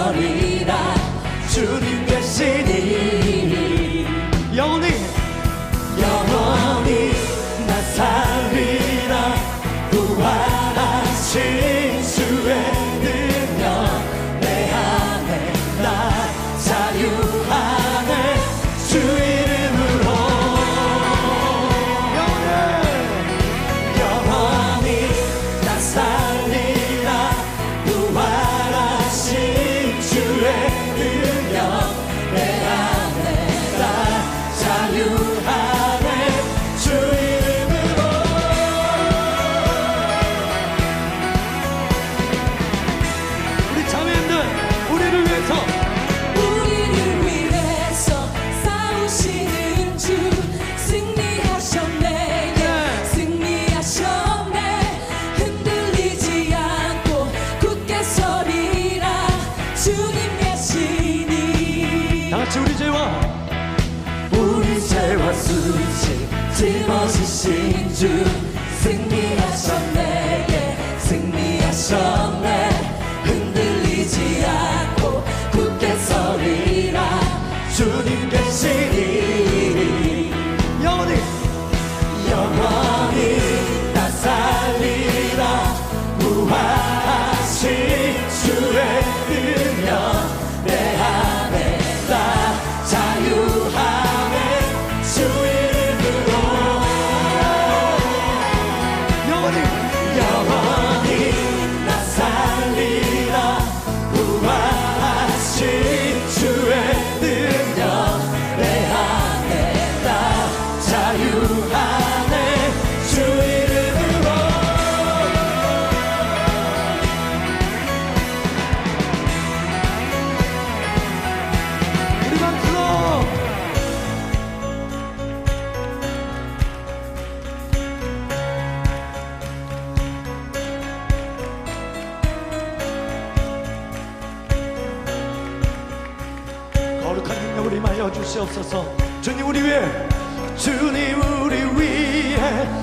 서리라 주님 계시니 영원히 나 살리라 부활하신 주의 능력 내 안에 나 자유하네 주 이름으로 영원히 나 살리라 부활하신 주의 능력 내 안에 나 자유하네 주 이름으로 우리 자매님들 우리를 위해서 싸우시는 주 승리하셨네 승리하셨네 흔들리지 않고 굳게 서리라 주님 계시니 다같이 우리 죄와 수치 짊어지신 주 승리하셨네 승리하셨네 흔들리지 않고 굳게 서리라 주님 계시니 영원히 나 살리라 부활하신 주의 능력 내 안에 나 자유하네 주 이름으로 영원히 나 살리라 부활하신 주의 능력 내 안에 나 자유하네 주 이름으로 우리 박수로 거룩한 능력을 임하여 주시옵소서 주님 우리 위해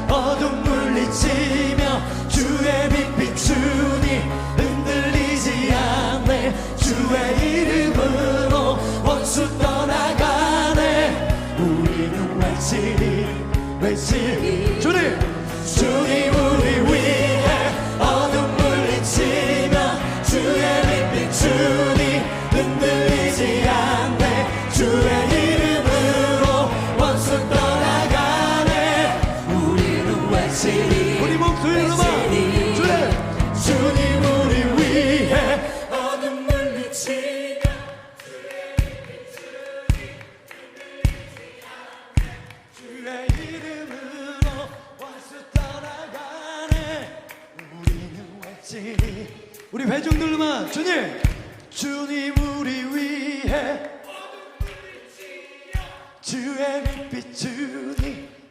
어둠 물리치며 주의 빛 비추니 흔들리지 않네 주의 이름으로 원수 떠나가네 우리는 외치리 주님 우리 위해 어둠 물리치며 주의 빛 비추니 흔들리지 않네 주의 이름으로 원수 떠나가네 우리는 외치리 우리 목소리로 주님 우리 위해 어둠 물리치며 주의 이름으로 원수 떠나가네 우리는 외치리 우리 회중들만 주님 우리 위해 주의 빛 비추니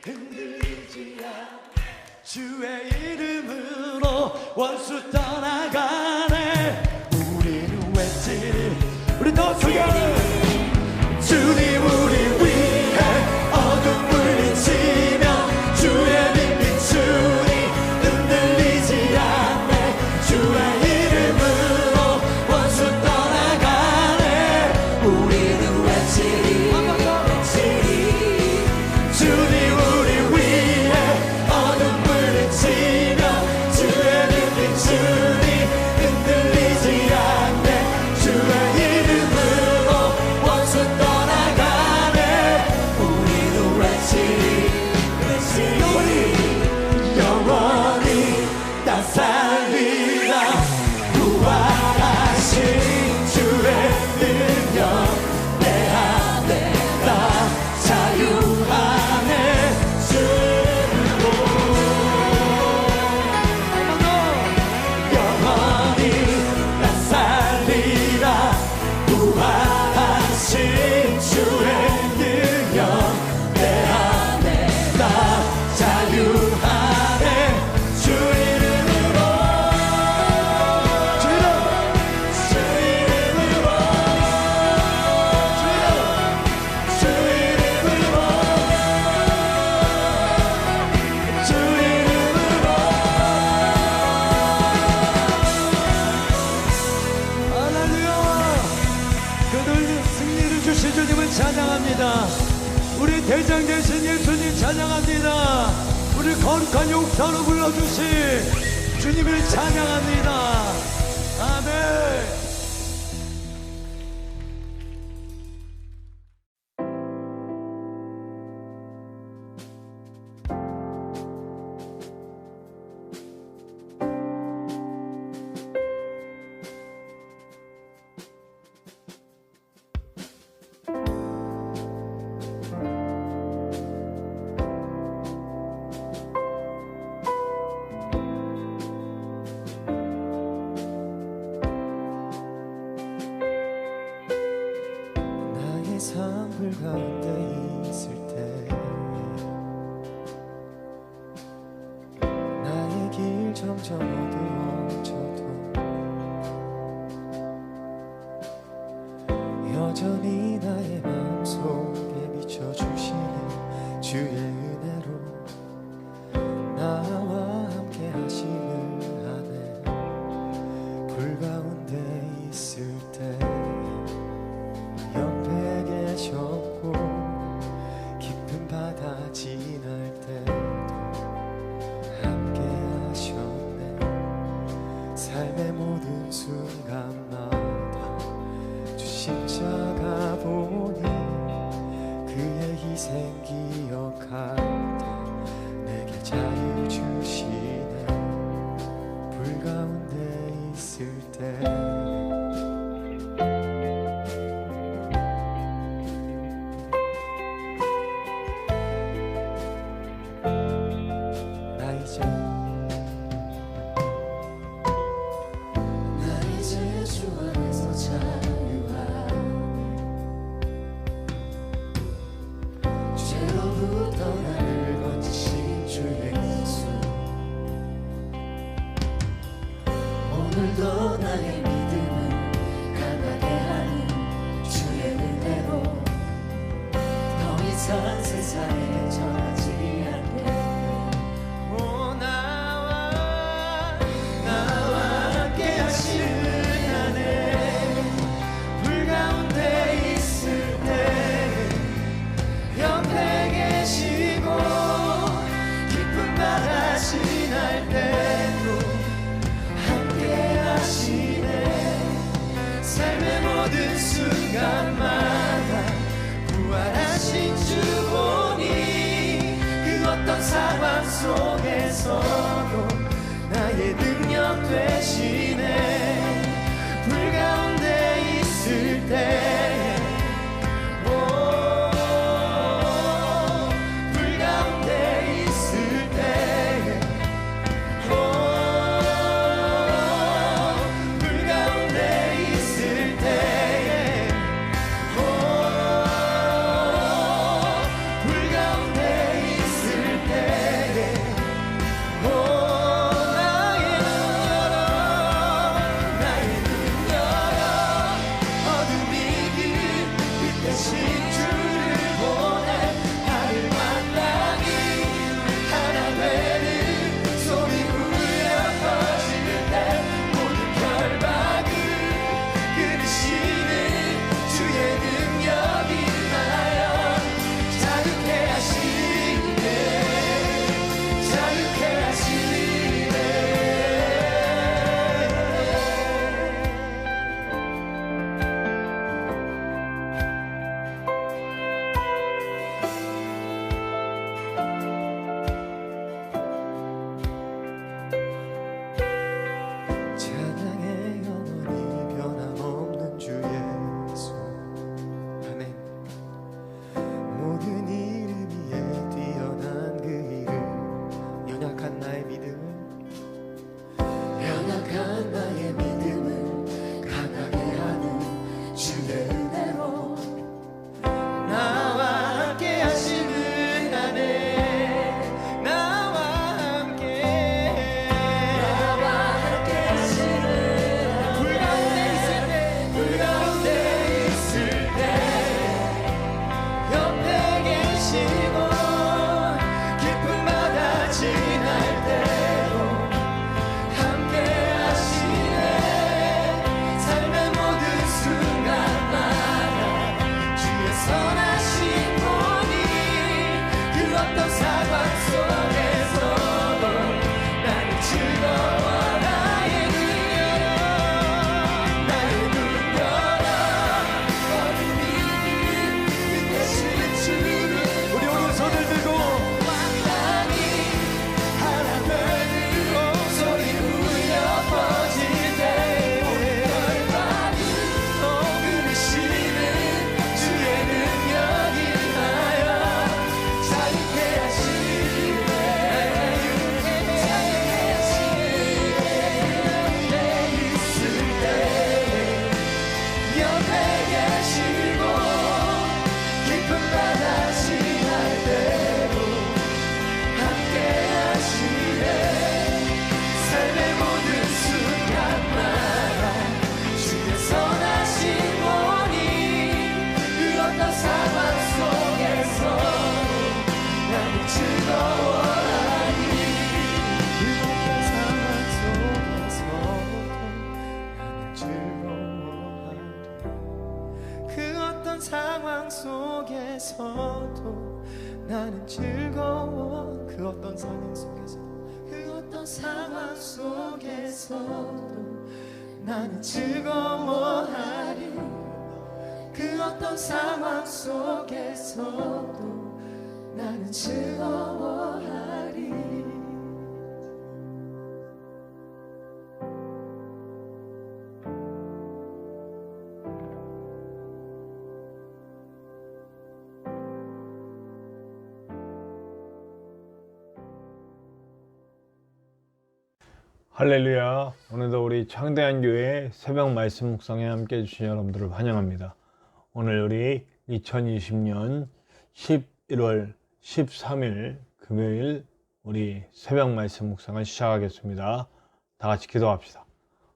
흔들리지 않네 주의 이름으로 원수 떠나가네 우리는 외치리 우리 더 크게 주님 우리 위해 어둠 물리치며 주의 빛 비추니 흔들리지 않네 주의 이름으로 원수 떠나가네 우리는 외치리 주님 우리 위해 어둠 물리치며 주의 빛 비추니 흔들리지 않네 주의 이름으로 원수 떠나가네 우리는 외치리 영원히 나 살리라 부활하신 주의 능력 내 안에 나 자유하네 주 이름으로 영원히 나 살리라 부활하신 주의 능력 내 안에 나 자유하네 주 이름으로 대장 되신 예수님 찬양합니다. 우리 거룩한 용사로 불러주신 주님을 찬양합니다. 아멘. 산불 가운데 있을 때 나의 길 점점 어두워져도 여전히 나의 마음속에 비춰주시는 주의 은혜로 나와 함께 하시는 아내 불 가운데 있을 때 옆에 계셨고 깊은 바다 지날 때도 함께 하셨네. 삶의 모든 순간마다 주 십자가 보니 그의 희생 기억할 때 내게 자유 주시네. 불 가운데 있을 때 오늘도 나의 믿음을 강하게 하는 주의 은혜로 더 이상 세상에 전하지 않겠네. 오 나와 함께 하시는 아내 불 가운데 있을 때 옆에 계시고 깊은 바다 지날 때도 삶의 모든 순간마다 부활하신 주 보니 그 어떤 상황 속에서도 나의 능력 되시네. 불 가운데 있을 때 나의 눈으로 상황 속에서도 나는 즐거워하리. 그 어떤 상황 속에서도 나는 즐거워하리. 할렐루야. 오늘도 우리 창대한교회 새벽 말씀 묵상에 함께 해주신 여러분들을 환영합니다. 오늘 우리 2020년 11월 13일 금요일 우리 새벽 말씀 묵상을 시작하겠습니다. 다 같이 기도합시다.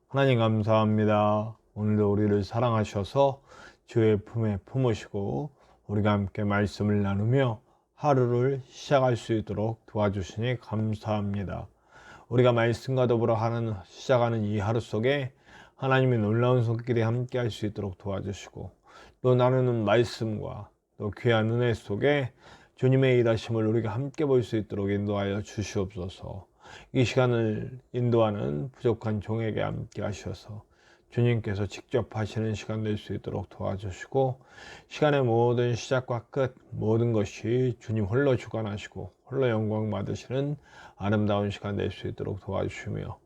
하나님 감사합니다. 오늘도 우리를 사랑하셔서 주의 품에 품으시고 우리가 함께 말씀을 나누며 하루를 시작할 수 있도록 도와주시니 감사합니다. 우리가 말씀과 더불어 시작하는 이 하루 속에 하나님의 놀라운 손길이 함께 할 수 있도록 도와주시고 또 나누는 말씀과 또 귀한 은혜 속에 주님의 일하심을 우리가 함께 볼 수 있도록 인도하여 주시옵소서. 이 시간을 인도하는 부족한 종에게 함께 하셔서 주님께서 직접 하시는 시간 될 수 있도록 도와주시고 시간의 모든 시작과 끝 모든 것이 주님 홀로 주관하시고 홀로 영광 받으시는 아름다운 시간 될 수 있도록 도와주시며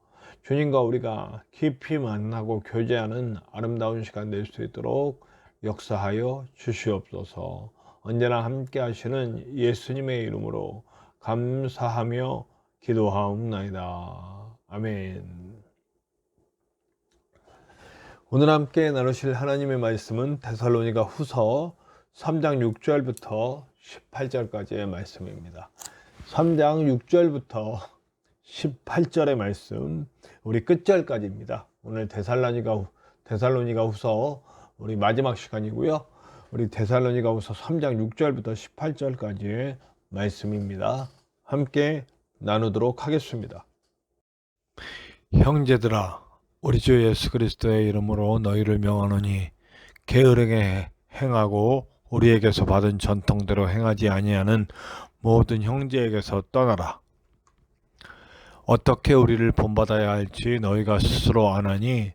주님과 우리가 깊이 만나고 교제하는 아름다운 시간 될 수 있도록 역사하여 주시옵소서. 언제나 함께 하시는 예수님의 이름으로 감사하며 기도하옵나이다. 아멘. 오늘 함께 나누실 하나님의 말씀은 데살로니가 후서 3장 6절부터 18절까지의 말씀입니다. 3장 6절부터 18절의 말씀, 우리 끝절까지입니다. 오늘 데살로니가 후서 우리 마지막 시간이고요. 우리 데살로니가 후서 3장 6절부터 18절까지의 말씀입니다. 함께 나누도록 하겠습니다. 형제들아, 우리 주 예수 그리스도의 이름으로 너희를 명하노니 게으르게 행하고 우리에게서 받은 전통대로 행하지 아니하는 모든 형제에게서 떠나라. 어떻게 우리를 본받아야 할지 너희가 스스로 아나니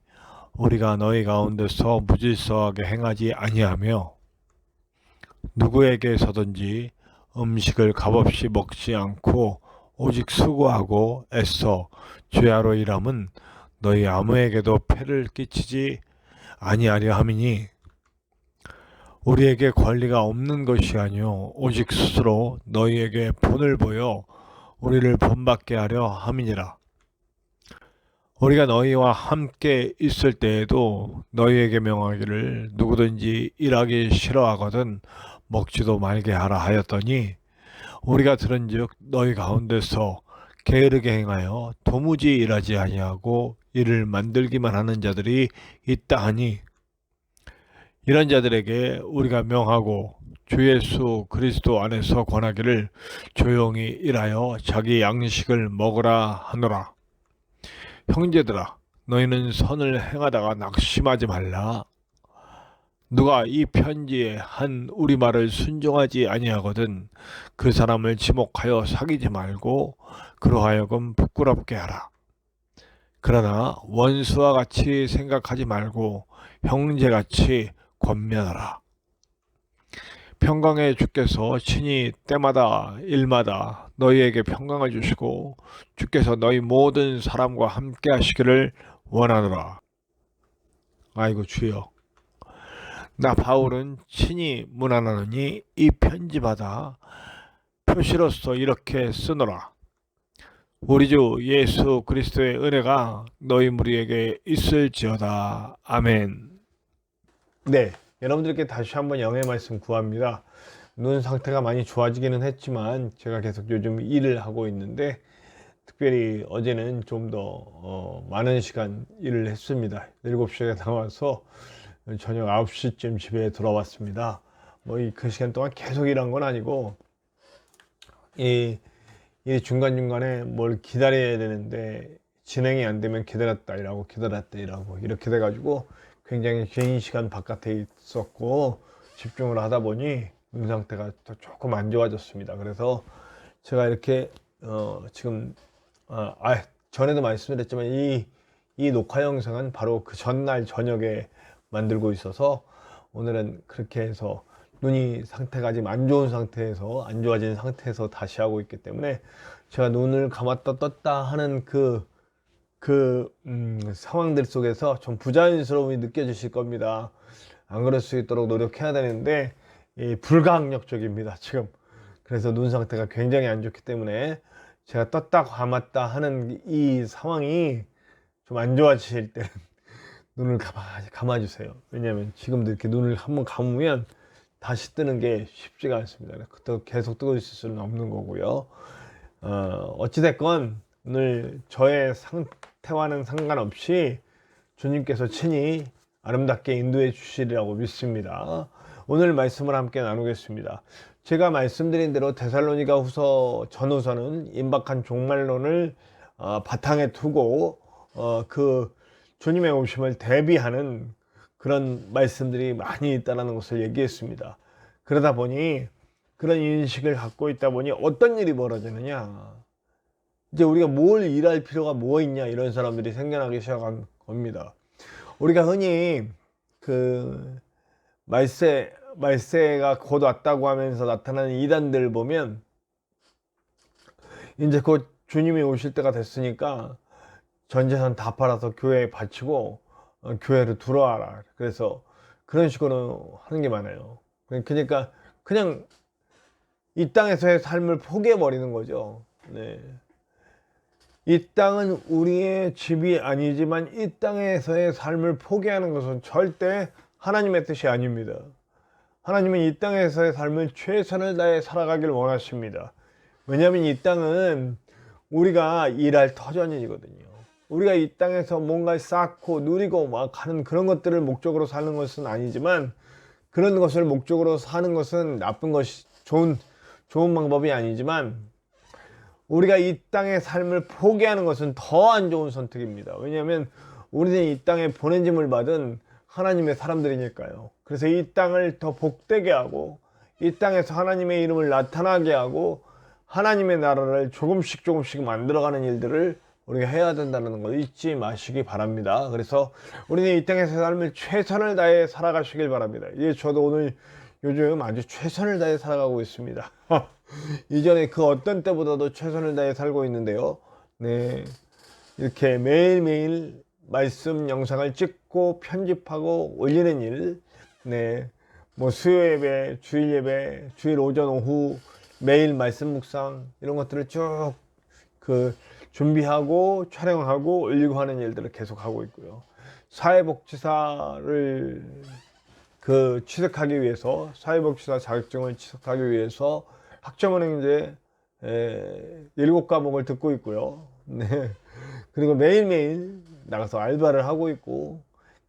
우리가 너희 가운데서 무질서하게 행하지 아니하며 누구에게서든지 음식을 값없이 먹지 않고 오직 수고하고 애써 주야로 일함은 너희 아무에게도 폐를 끼치지 아니하려 함이니 우리에게 권리가 없는 것이 아니요 오직 스스로 너희에게 본을 보여 우리를 본받게 하려 함이니라. 우리가 너희와 함께 있을 때에도 너희에게 명하기를 누구든지 일하기 싫어하거든 먹지도 말게 하라 하였더니 우리가 들은즉 너희 가운데서 게으르게 행하여 도무지 일하지 아니하고 일을 만들기만 하는 자들이 있다 하니 이런 자들에게 우리가 명하고 주 예수 그리스도 안에서 권하기를 조용히 일하여 자기 양식을 먹으라 하노라. 형제들아, 너희는 선을 행하다가 낙심하지 말라. 누가 이 편지에 한 우리 말을 순종하지 아니하거든 그 사람을 지목하여 사귀지 말고 그로 하여금 부끄럽게 하라. 그러나 원수와 같이 생각하지 말고 형제같이 권면하라. 평강의 주께서 친히 때마다 일마다 너희에게 평강을 주시고 주께서 너희 모든 사람과 함께 하시기를 원하노라. 아이고 주여, 나 바울은 친히 문안하노니 이 편지 받아 표시로서 이렇게 쓰노라. 우리 주 예수 그리스도의 은혜가 너희 무리에게 있을지어다. 아멘. 네, 여러분들께 다시 한번 영의 말씀 구합니다. 눈 상태가 많이 좋아지기는 했지만 제가 계속 요즘 일을 하고 있는데 특별히 어제는 좀 더 많은 시간 일을 했습니다. 7시에 나와서 저녁 9시쯤 집에 돌아왔습니다. 그 시간 동안 계속 일한 건 아니고 이 중간중간에 뭘 기다려야 되는데 진행이 안 되면 기다렸다 일하고 이렇게 돼가지고 굉장히 긴 시간 바깥에 있었고 집중을 하다 보니 눈 상태가 조금 안 좋아졌습니다. 그래서 제가 이렇게 지금 전에도 말씀드렸지만 이 녹화 영상은 바로 그 전날 저녁에 만들고 있어서 오늘은 그렇게 해서 눈이 상태가 지금 안 좋은 상태에서 안 좋아진 상태에서 다시 하고 있기 때문에 제가 눈을 감았다 떴다 하는 상황들 속에서 좀 부자연스러움이 느껴지실 겁니다. 안 그럴 수 있도록 노력해야 되는데 불가항력적입니다 지금. 그래서 눈 상태가 굉장히 안 좋기 때문에 제가 떴다 감았다 하는 이 상황이 좀 안 좋아지실 때는 눈을 감아주세요. 왜냐하면 지금도 이렇게 눈을 한번 감으면 다시 뜨는 게 쉽지가 않습니다. 또 계속 뜨고 있을 수는 없는 거고요. 어찌됐건 오늘 저의 상태와는 상관없이 주님께서 친히 아름답게 인도해 주시리라고 믿습니다. 오늘 말씀을 함께 나누겠습니다. 제가 말씀드린 대로 데살로니가 후서 전후서는 임박한 종말론을 바탕에 두고 그 주님의 오심을 대비하는 그런 말씀들이 많이 있다는 것을 얘기했습니다. 그러다 보니 그런 인식을 갖고 있다 보니 어떤 일이 벌어지느냐, 이제 우리가 뭘 일할 필요가 뭐 있냐, 이런 사람들이 생겨나기 시작한 겁니다. 우리가 흔히 그 말세가 곧 왔다고 하면서 나타나는 이단들 보면 이제 곧 주님이 오실 때가 됐으니까 전 재산 다 팔아서 교회에 바치고 교회로 들어와라, 그래서 그런 식으로 하는 게 많아요. 그러니까 그냥 이 땅에서의 삶을 포기해 버리는 거죠. 네. 이 땅은 우리의 집이 아니지만 이 땅에서의 삶을 포기하는 것은 절대 하나님의 뜻이 아닙니다. 하나님은 이 땅에서의 삶을 최선을 다해 살아가길 원하십니다. 왜냐하면 이 땅은 우리가 일할 터전이거든요. 우리가 이 땅에서 뭔가 쌓고 누리고 막 하는 그런 것들을 목적으로 사는 것은 아니지만, 그런 것을 목적으로 사는 것은 나쁜 것이 좋은 방법이 아니지만, 우리가 이 땅의 삶을 포기하는 것은 더 안 좋은 선택입니다. 왜냐하면 우리는 이 땅에 보내짐을 받은 하나님의 사람들이니까요. 그래서 이 땅을 더 복되게 하고 이 땅에서 하나님의 이름을 나타나게 하고 하나님의 나라를 조금씩 만들어가는 일들을 우리가 해야 된다는 걸 잊지 마시기 바랍니다. 그래서 우리는 이 땅에서 삶을 최선을 다해 살아가시길 바랍니다. 예, 저도 요즘 아주 최선을 다해 살아가고 있습니다. 이전에 그 어떤 때보다도 최선을 다해 살고 있는데요. 네, 이렇게 매일매일 말씀 영상을 찍고 편집하고 올리는 일, 네, 뭐 수요 예배, 주일 예배, 주일 오전 오후 매일 말씀 묵상, 이런 것들을 쭉 준비하고 촬영하고 올리고 하는 일들을 계속 하고 있고요. 사회복지사를 취득하기 위해서, 사회복지사 자격증을 취득하기 위해서 학점은행제 7과목을 듣고 있고요. 네. 그리고 매일매일 나가서 알바를 하고 있고,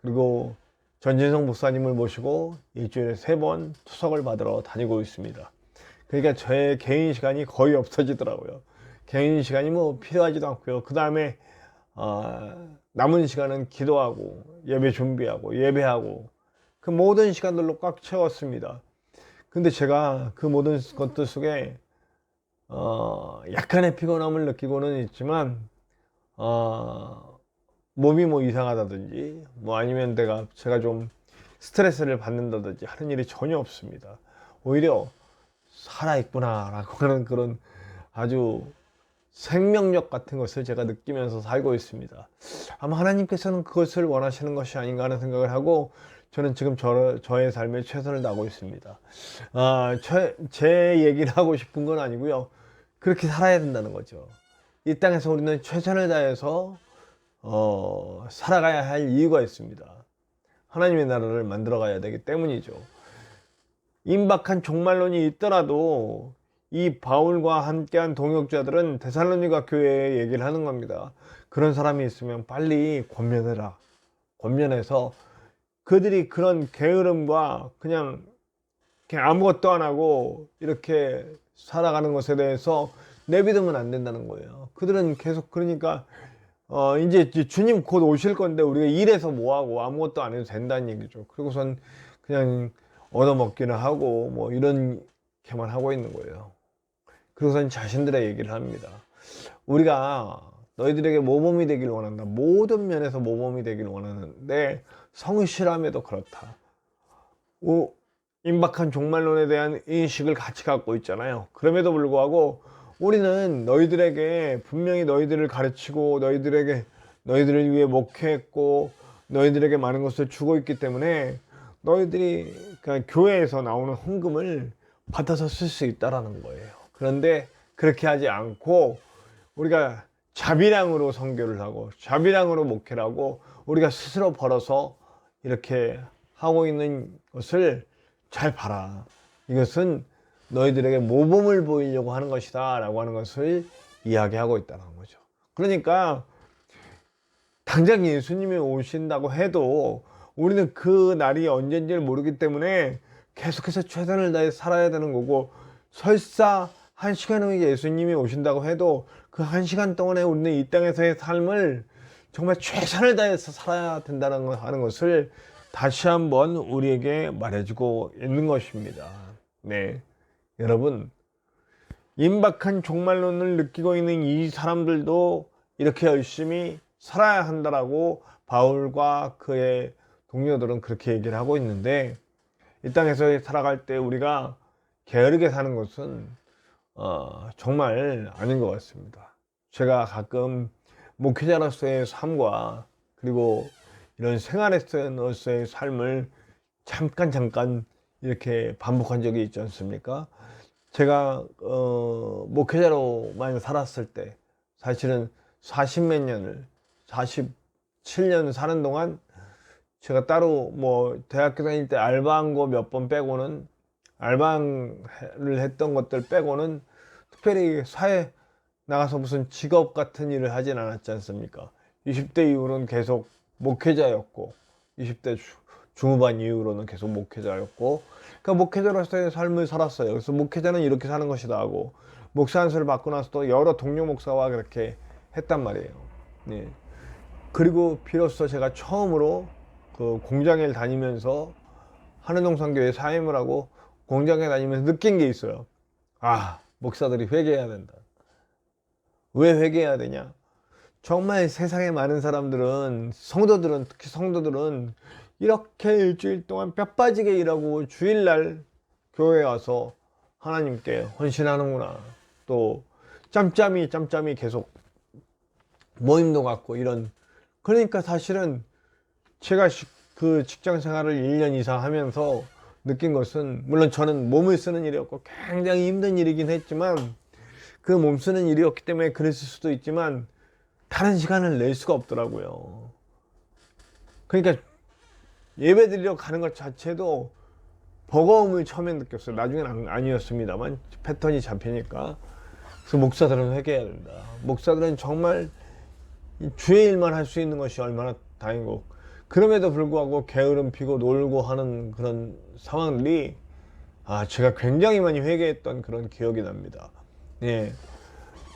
그리고 전진성 목사님을 모시고 일주일에 3번 투석을 받으러 다니고 있습니다. 그러니까 저의 개인 시간이 거의 없어지더라고요. 개인 시간이 뭐 필요하지도 않고요. 그 다음에 남은 시간은 기도하고 예배 준비하고 예배하고 그 모든 시간들로 꽉 채웠습니다. 근데 제가 그 모든 것들 속에 약간의 피곤함을 느끼고는 있지만 몸이 뭐 이상하다든지 뭐 아니면 제가 좀 스트레스를 받는다든지 하는 일이 전혀 없습니다. 오히려 살아있구나 라고 하는 그런 아주 생명력 같은 것을 제가 느끼면서 살고 있습니다. 아마 하나님께서는 그것을 원하시는 것이 아닌가 하는 생각을 하고, 저는 지금 저의 삶에 최선을 다하고 있습니다. 제 얘기를 하고 싶은 건 아니고요. 그렇게 살아야 된다는 거죠. 이 땅에서 우리는 최선을 다해서 살아가야 할 이유가 있습니다. 하나님의 나라를 만들어 가야 되기 때문이죠. 임박한 종말론이 있더라도 이 바울과 함께한 동역자들은 데살로니가 교회에 얘기를 하는 겁니다. 그런 사람이 있으면 빨리 권면해라. 권면해서 그들이 그런 게으름과 그냥 아무것도 안 하고 이렇게 살아가는 것에 대해서 내비두면 안 된다는 거예요. 그들은 계속, 그러니까 이제 주님 곧 오실 건데 우리가 일해서 뭐하고 아무것도 안 해도 된다는 얘기죠. 그리고선 그냥 얻어먹기는 하고 뭐 이렇게만 하고 있는 거예요. 그리고선 자신들의 얘기를 합니다. 우리가 너희들에게 모범이 되길 원한다. 모든 면에서 모범이 되길 원하는데 성실함에도 그렇다. 임박한 종말론에 대한 인식을 같이 갖고 있잖아요. 그럼에도 불구하고 우리는 너희들에게 분명히 너희들을 가르치고 너희들을 위해 목회했고 너희들에게 많은 것을 주고 있기 때문에 너희들이 그냥 교회에서 나오는 헌금을 받아서 쓸 수 있다라는 거예요. 그런데 그렇게 하지 않고 우리가 자비량으로 선교를 하고 자비량으로 목회를 하고 우리가 스스로 벌어서 이렇게 하고 있는 것을 잘 봐라. 이것은 너희들에게 모범을 보이려고 하는 것이다 라고 하는 것을 이야기하고 있다는 거죠. 그러니까 당장 예수님이 오신다고 해도 우리는 그 날이 언젠지를 모르기 때문에 계속해서 최선을 다해 살아야 되는 거고, 설사 1시간 후에 예수님이 오신다고 해도 그 1시간 동안에 우리는 이 땅에서의 삶을 정말 최선을 다해서 살아야 된다는 하는 것을 다시 한번 우리에게 말해주고 있는 것입니다. 네, 여러분, 임박한 종말론을 느끼고 있는 이 사람들도 이렇게 열심히 살아야 한다라고 바울과 그의 동료들은 그렇게 얘기를 하고 있는데, 이 땅에서 살아갈 때 우리가 게으르게 사는 것은 정말 아닌 것 같습니다. 제가 가끔 목회자로서의 삶과 그리고 이런 생활에서의 삶을 잠깐 이렇게 반복한 적이 있지 않습니까? 제가 목회자로만 살았을 때 사실은 40몇 년을 47년 사는 동안 제가 따로 뭐 대학교 다닐 때 알바한 거 몇 번 빼고는, 알바를 했던 것들 빼고는 특별히 사회 나가서 무슨 직업 같은 일을 하진 않았지 않습니까? 20대 이후로는 계속 목회자였고, 20대 중후반 이후로는 계속 목회자였고, 그러니까 목회자로서의 삶을 살았어요. 그래서 목회자는 이렇게 사는 것이다 하고, 목사 안수를 받고 나서도 여러 동료 목사와 그렇게 했단 말이에요. 네. 그리고 비로소 제가 처음으로 그 공장에 다니면서 한은동산교회 사임을 하고 공장에 다니면서 느낀 게 있어요. 아, 목사들이 회개해야 된다. 왜 회개해야 되냐? 정말 세상에 많은 사람들은, 성도들은, 특히 성도들은 이렇게 일주일 동안 뼈 빠지게 일하고 주일날 교회에 와서 하나님께 헌신하는구나. 또 짬짬이 계속 모임도 갖고 이런. 그러니까 사실은 제가 그 직장 생활을 1년 이상 하면서 느낀 것은, 물론 저는 몸을 쓰는 일이었고 굉장히 힘든 일이긴 했지만, 그 몸 쓰는 일이었기 때문에 그랬을 수도 있지만 다른 시간을 낼 수가 없더라고요. 그러니까 예배 드리러 가는 것 자체도 버거움을 처음에 느꼈어요. 나중에는 아니었습니다만 패턴이 잡히니까. 그래서 목사들은 회개해야 된다. 목사들은 정말 주의 일만 할 수 있는 것이 얼마나 다행이고, 그럼에도 불구하고 게으름 피고 놀고 하는 그런 상황들이 제가 굉장히 많이 회개했던 그런 기억이 납니다. 예,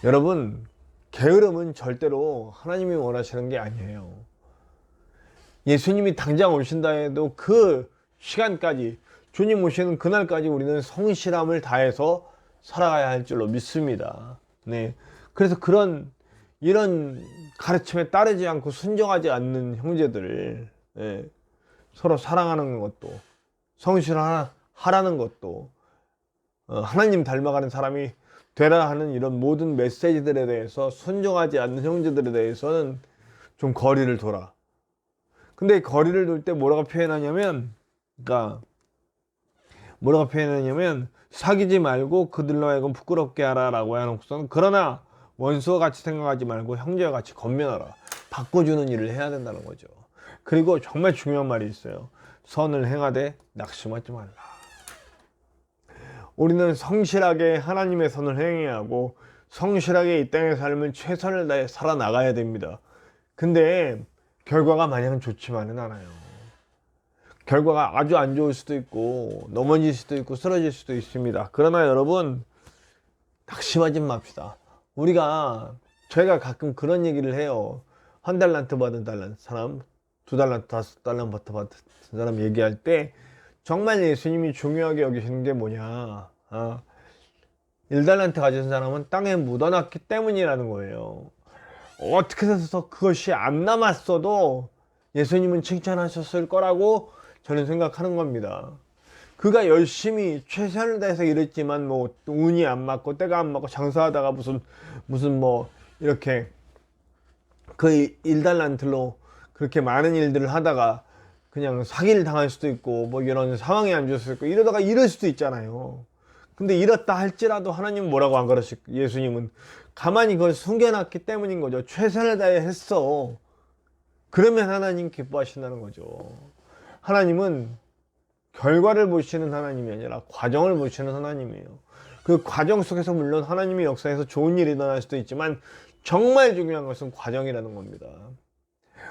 여러분, 게으름은 절대로 하나님이 원하시는 게 아니에요. 예수님이 당장 오신다 해도 그 시간까지, 주님 오시는 그날까지 우리는 성실함을 다해서 살아가야 할 줄로 믿습니다. 네, 그래서 이런 가르침에 따르지 않고 순종하지 않는 형제들을, 서로 사랑하는 것도, 성실하라는 것도, 하나님 닮아가는 사람이 되라 하는 이런 모든 메시지들에 대해서 순종하지 않는 형제들에 대해서는 좀 거리를 둬라. 근데 거리를 둘 때 뭐라고 표현하냐면, 사귀지 말고 그들로 하여금 부끄럽게 하라 라고 해놓고서는, 그러나 원수와 같이 생각하지 말고 형제와 같이 건면하라. 바꿔주는 일을 해야 된다는 거죠. 그리고 정말 중요한 말이 있어요. 선을 행하되 낙심하지 말라. 우리는 성실하게 하나님의 선을 행해야 하고, 성실하게 이 땅의 삶을 최선을 다해 살아나가야 됩니다. 근데 결과가 마냥 좋지만은 않아요. 결과가 아주 안 좋을 수도 있고, 넘어질 수도 있고, 쓰러질 수도 있습니다. 그러나 여러분, 낙심하지 맙시다. 제가 가끔 그런 얘기를 해요. 1달란트 받은 사람, 2달란트, 5달란트 받은 사람 얘기할 때, 정말 예수님이 중요하게 여기시는 게 뭐냐? 1달란트 가진 사람은 땅에 묻어놨기 때문이라는 거예요. 어떻게 해서 그것이 안 남았어도 예수님은 칭찬하셨을 거라고 저는 생각하는 겁니다. 그가 열심히 최선을 다해서 일했지만 뭐 운이 안 맞고 때가 안 맞고 장사하다가 무슨 뭐 이렇게 그 일달란트로 그렇게 많은 일들을 하다가 그냥 사기를 당할 수도 있고 뭐 이런 상황이 안 좋을 수도 있고 이러다가 이럴 수도 있잖아요. 근데 이렇다 할지라도 하나님은 뭐라고 안 그러실, 예수님은 가만히 그걸 숨겨놨기 때문인 거죠. 최선을 다해 했어. 그러면 하나님 기뻐하신다는 거죠. 하나님은 결과를 보시는 하나님이 아니라 과정을 보시는 하나님이에요. 그 과정 속에서 물론 하나님의 역사에서 좋은 일이 일어날 수도 있지만 정말 중요한 것은 과정이라는 겁니다.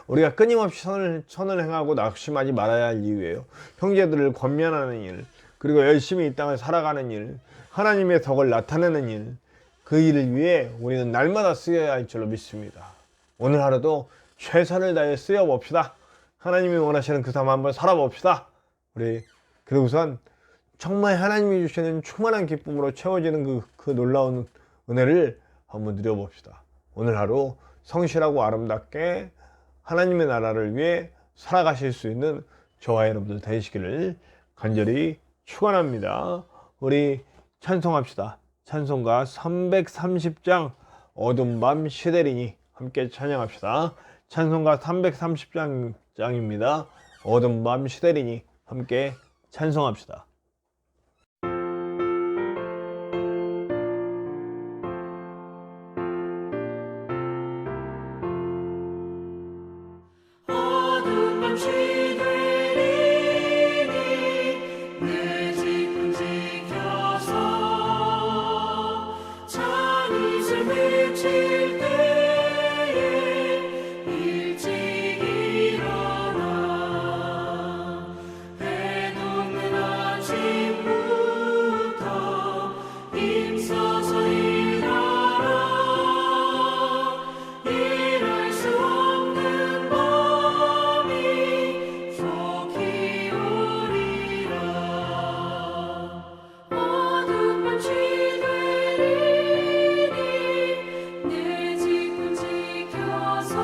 우리가 끊임없이 선을 행하고 낙심하지 말아야 할 이유예요. 형제들을 권면하는 일, 그리고 열심히 이 땅을 살아가는 일, 하나님의 덕을 나타내는 일, 그 일을 위해 우리는 날마다 쓰여야 할 줄로 믿습니다. 오늘 하루도 최선을 다해 쓰여봅시다. 하나님이 원하시는 그 삶 한번 살아봅시다. 우리 그리고선 정말 하나님이 주시는 충만한 기쁨으로 채워지는 그 놀라운 은혜를 한번 누려봅시다. 오늘 하루 성실하고 아름답게 하나님의 나라를 위해 살아가실 수 있는 저와 여러분들 되시기를 간절히 축원합니다. 우리 찬송합시다. 찬송가 330장 어두운 밤 시대리니 함께 찬양합시다. 찬송가 330장입니다. 어두운 밤 시대리니 함께 찬송합시다. 어두운 밤 시들이니 내 집 지켜서 찬 이슬 맺힐 때에 일찍 일어나 해 녹는 아침부터 힘써서 일하라. 일할 수 없는 밤이 속히 오리라. 어두운 밤 시들이니 내 집을 지켜서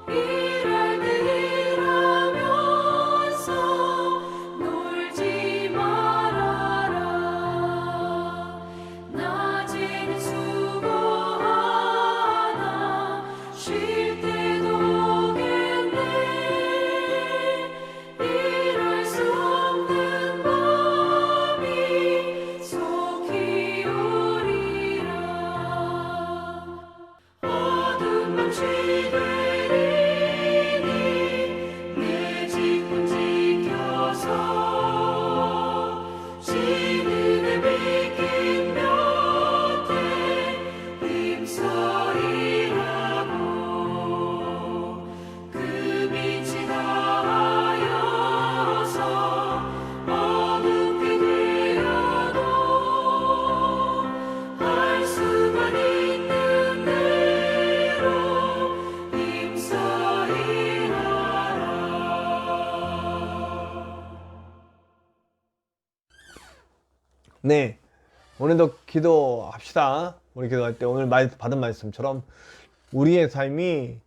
일할 때 일하면서 놀지 말아라. 낮에는 수고하나 쉴 때도 오겠네. 일할 수 없는 밤이 속히 오리라. 어두운 밤 시들이니 내 집을 지켜서 시는의 빛긴 곁에 힘써 일하고 그 빛이 닿아여서 어둡게 되어도 할 수만 있는 대로 힘써 일하라. 네, 오늘도 기도합시다. 우리 기도할 때 오늘 받은 말씀처럼 우리의 삶이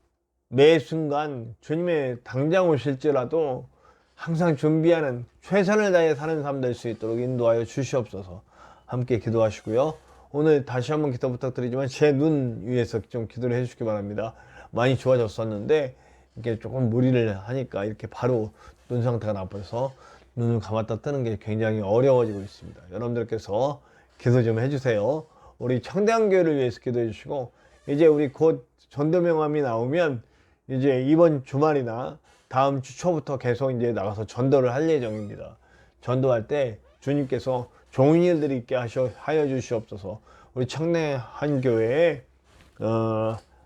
매 순간 주님의 당장 오실지라도 항상 준비하는 최선을 다해 사는 삶 될 수 있도록 인도하여 주시옵소서. 함께 기도하시고요. 오늘 다시 한번 기도 부탁드리지만 제 눈 위에서 좀 기도를 해주시기 바랍니다. 많이 좋아졌었는데 이렇게 조금 무리를 하니까 이렇게 바로 눈 상태가 나빠서 눈을 감았다 뜨는 게 굉장히 어려워지고 있습니다. 여러분들께서 기도 좀 해주세요. 우리 청대한교회를 위해서 기도해 주시고, 이제 우리 곧 전도명함이 나오면 이제 이번 주말이나 다음 주 초부터 계속 이제 나가서 전도를 할 예정입니다. 전도할 때 주님께서 좋은 일들이 있게 하여 주시옵소서. 우리 청대한교회에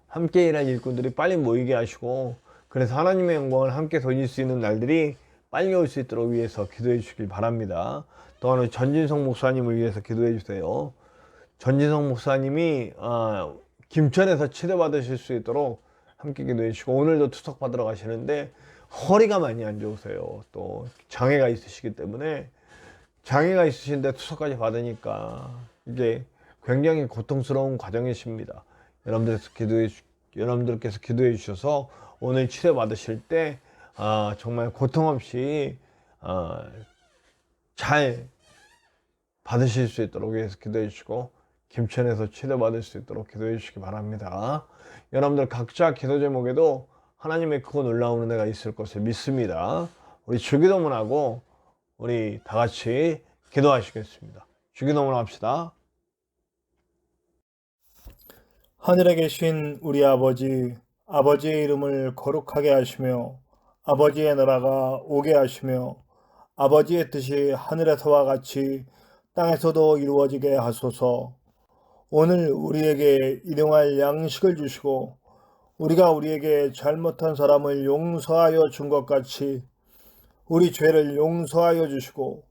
함께 일할 일꾼들이 빨리 모이게 하시고, 그래서 하나님의 영광을 함께 돌릴 수 있는 날들이 빨리 올 수 있도록 위해서 기도해 주시길 바랍니다. 또한 전진성 목사님을 위해서 기도해 주세요. 전진성 목사님이 김천에서 치료받으실 수 있도록 함께 기도해 주시고, 오늘도 투석 받으러 가시는데 허리가 많이 안 좋으세요. 또 장애가 있으시기 때문에, 장애가 있으신데 투석까지 받으니까 이게 굉장히 고통스러운 과정이십니다. 여러분들께서 기도해 주셔서 오늘 치료 받으실 때 정말 고통 없이 잘 받으실 수 있도록 위해서 기도해 주시고 김천에서 치료 받을 수 있도록 기도해 주시기 바랍니다. 여러분들 각자 기도 제목에도 하나님의 크고 놀라운 은혜가 있을 것을 믿습니다. 우리 주기도문하고 우리 다 같이 기도하시겠습니다. 주기도문 합시다. 하늘에 계신 우리 아버지, 아버지의 이름을 거룩하게 하시며 아버지의 나라가 오게 하시며 아버지의 뜻이 하늘에서와 같이 땅에서도 이루어지게 하소서. 오늘 우리에게 일용할 양식을 주시고 우리가 우리에게 잘못한 사람을 용서하여 준 것 같이 우리 죄를 용서하여 주시고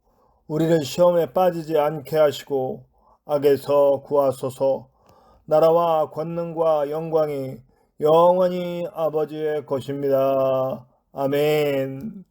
우리를 시험에 빠지지 않게 하시고 악에서 구하소서. 나라와 권능과 영광이 영원히 아버지의 것입니다. 아멘.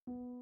주님